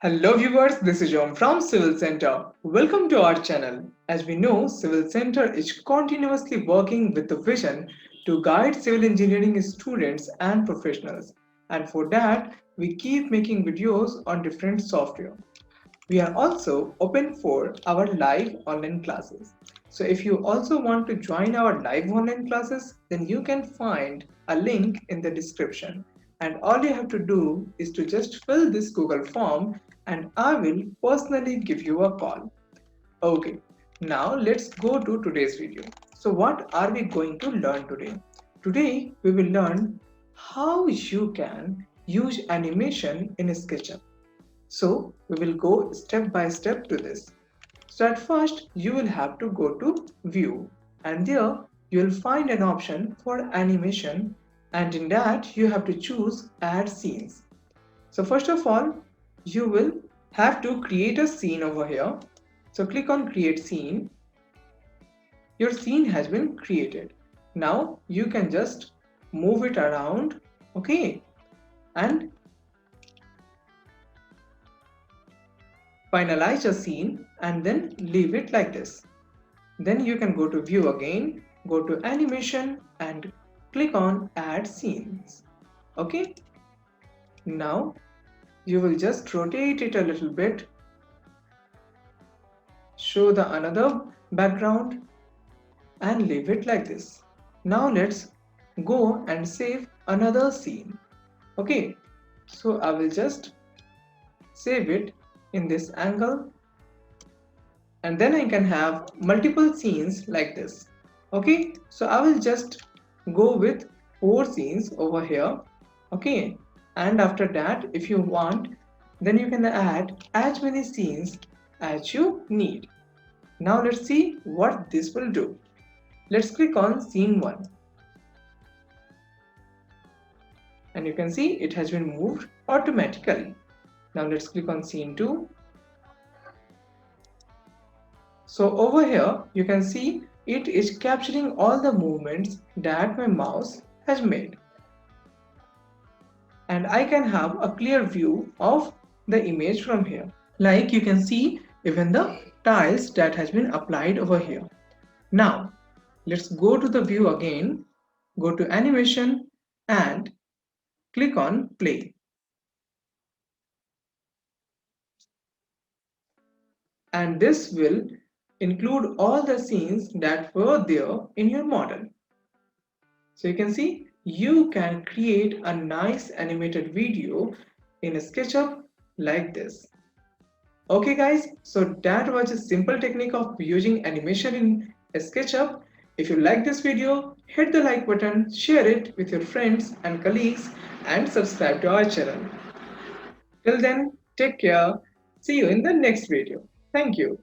Hello viewers, this is John from Civil Center. Welcome to our channel. As we know, Civil Center is continuously working with the vision to guide civil engineering students and professionals. And for that, we keep making videos on different software. We are also open for our live online classes. So if you also want to join our live online classes, then you can find a link in the description. And all you have to do is to just fill this Google form and I will personally give you a call. Okay, now let's go to today's video. So what are we going to learn today? Today we will learn how you can use animation in SketchUp. So we will go step by step to this. So at first you will have to go to view and there you will find an option for animation and in that you have to choose add scenes. So first of all you will have to create a scene over here. So click on create scene. Your scene has been created. Now you can just move it around, okay, and finalize your scene and then leave it like this. Then you can go to view again, go to animation and click on add scenes. Okay. Now you will just rotate it a little bit, show the another background and leave it like this. Now let's go and save another scene. Okay. So I will just save it in this angle and then I can have multiple scenes like this. Okay, so I will just go with 4 scenes over here. Okay, and after that if you want then you can add as many scenes as you need. Now let's see what this will do. Let's click on scene 1 and you can see it has been moved automatically. Now let's click on scene 2. So over here you can see it is capturing all the movements that my mouse has made. And I can have a clear view of the image from here. Like you can see even the tiles that has been applied over here. Now let's go to the view again, go to animation and click on play. And this will include all the scenes that were there in your model. So you can see you can create a nice animated video in SketchUp like this. Okay guys, so that was a simple technique of using animation in SketchUp. If you like this video, hit the like button, share it with your friends and colleagues and subscribe to our channel. Till then, take care. See you in the next video. Thank you.